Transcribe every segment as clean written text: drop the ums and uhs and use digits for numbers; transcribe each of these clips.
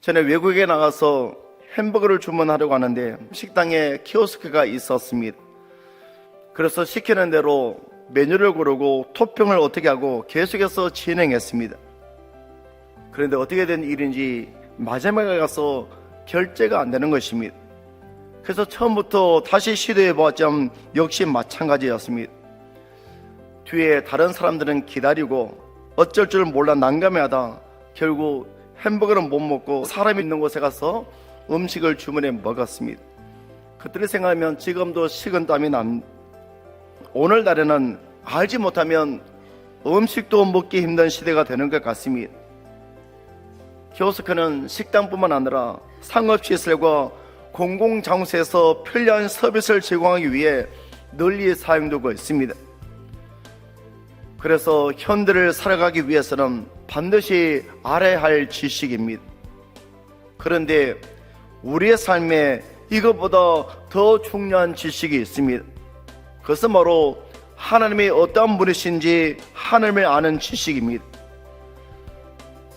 전에 외국에 나가서 햄버거를 주문하려고 하는데 식당에 키오스크가 있었습니다. 그래서 시키는 대로 메뉴를 고르고 토핑을 어떻게 하고 계속해서 진행했습니다. 그런데 어떻게 된 일인지 마지막에 가서 결제가 안 되는 것입니다. 그래서 처음부터 다시 시도해 보았지만 역시 마찬가지였습니다. 뒤에 다른 사람들은 기다리고 어쩔 줄 몰라 난감해하다 결국 햄버거는 못 먹고 사람 있는 곳에 가서 음식을 주문해 먹었습니다. 그때를 생각하면 지금도 식은땀이 납니다. 오늘날에는 알지 못하면 음식도 먹기 힘든 시대가 되는 것 같습니다. 키오스크는 식당뿐만 아니라 상업시설과 공공장소에서 편리한 서비스를 제공하기 위해 널리 사용되고 있습니다. 그래서 현대를 살아가기 위해서는 반드시 알아야 할 지식입니다. 그런데 우리의 삶에 이것보다 더 중요한 지식이 있습니다. 그것은 바로 하나님이 어떤 분이신지 하나님을 아는 지식입니다.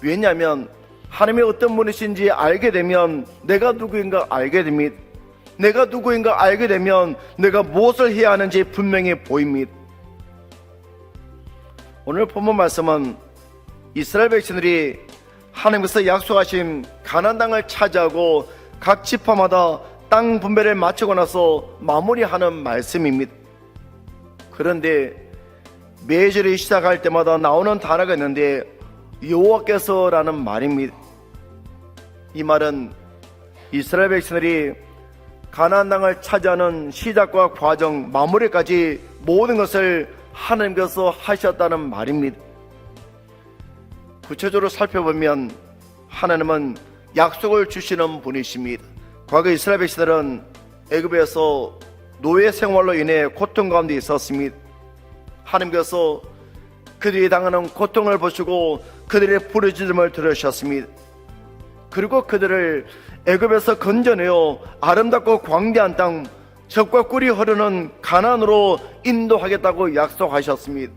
왜냐하면 하나님이 어떤 분이신지 알게 되면 내가 누구인가 알게 됩니다. 내가 누구인가 알게 되면 내가 무엇을 해야 하는지 분명히 보입니다. 오늘 본문 말씀은 이스라엘 백성들이 하나님께서 약속하신 가나안 땅을 차지하고 각 지파마다 땅 분배를 마치고 나서 마무리하는 말씀입니다. 그런데 매절이 시작할 때마다 나오는 단어가 있는데 여호와께서라는 말입니다. 이 말은 이스라엘 백성들이 가나안 땅을 차지하는 시작과 과정, 마무리까지 모든 것을 하나님께서 하셨다는 말입니다. 구체적으로 살펴보면 하나님은 약속을 주시는 분이십니다. 과거 이스라엘 백성들은 애굽에서 노예 생활로 인해 고통 가운데 있었습니다. 하나님께서 그들이 당하는 고통을 보시고 그들의 부르짖음을 들으셨습니다. 그리고 그들을 애굽에서 건져내어 아름답고 광대한 땅, 젖과 꿀이 흐르는 가나안으로 인도하겠다고 약속하셨습니다.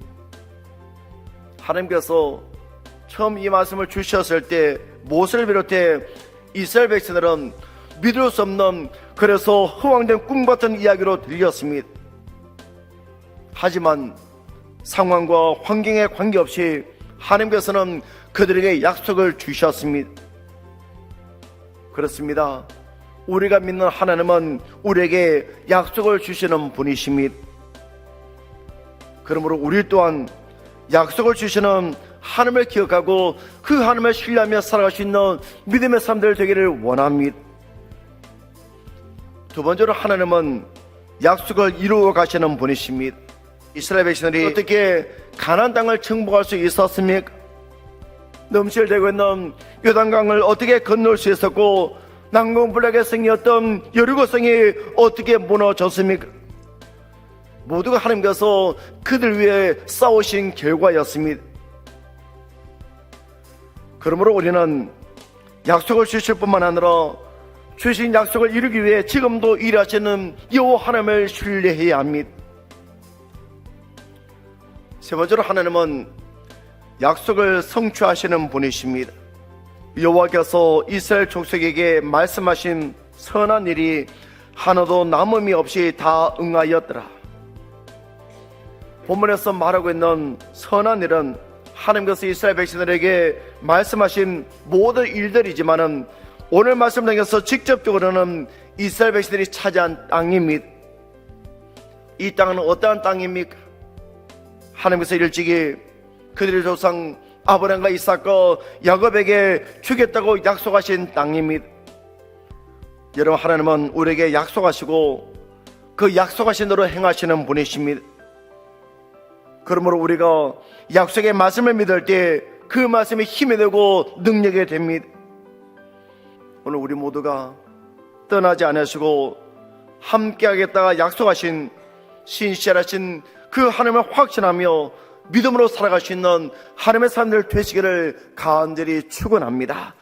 하나님께서 처음 이 말씀을 주셨을 때 모세를 비롯해 이스라엘 백성들은 믿을 수 없는, 그래서 허황된 꿈 같은 이야기로 들렸습니다. 하지만 상황과 환경에 관계없이 하나님께서는 그들에게 약속을 주셨습니다. 그렇습니다. 우리가 믿는 하나님은 우리에게 약속을 주시는 분이십니다. 그러므로 우리 또한 약속을 주시는 하나님을 기억하고 그 하나님을 신뢰하며 살아갈 수 있는 믿음의 사람들 되기를 원합니다. 두 번째로 하나님은 약속을 이루어 가시는 분이십니다. 이스라엘 백성들이 어떻게 가나안 땅을 정복할 수 있었습니까? 넘실대고 있는 요단강을 어떻게 건널 수 있었고 난공불락의 성이었던 여리고성이 어떻게 무너졌습니까? 모두가 하나님께서 그들 위해 싸우신 결과였습니다. 그러므로 우리는 약속을 주실 뿐만 아니라 주신 약속을 이루기 위해 지금도 일하시는 여호와 하나님을 신뢰해야 합니다. 세 번째로 하나님은 약속을 성취하시는 분이십니다. 여호와께서 이스라엘 족속에게 말씀하신 선한 일이 하나도 남음이 없이 다 응하였더라. 본문에서 말하고 있는 선한 일은 하나님께서 이스라엘 백성들에게 말씀하신 모든 일들이지만은 오늘 말씀 중에서 직접적으로는 이스라엘 백성들이 차지한 땅입니다. 이 땅은 어떠한 땅입니까? 하나님께서 일찍이 그들의 조상 아브라함과 이삭과 야곱에게 주겠다고 약속하신 땅입니다. 여러분, 하나님은 우리에게 약속하시고 그 약속하신 대로 행하시는 분이십니다. 그러므로 우리가 약속의 말씀을 믿을 때 그 말씀이 힘이 되고 능력이 됩니다. 오늘 우리 모두가 떠나지 않으시고 함께하겠다가 약속하신 신실하신 그 하나님을 확신하며 믿음으로 살아갈 수 있는 하나님의 사람들 되시기를 간절히 축원합니다.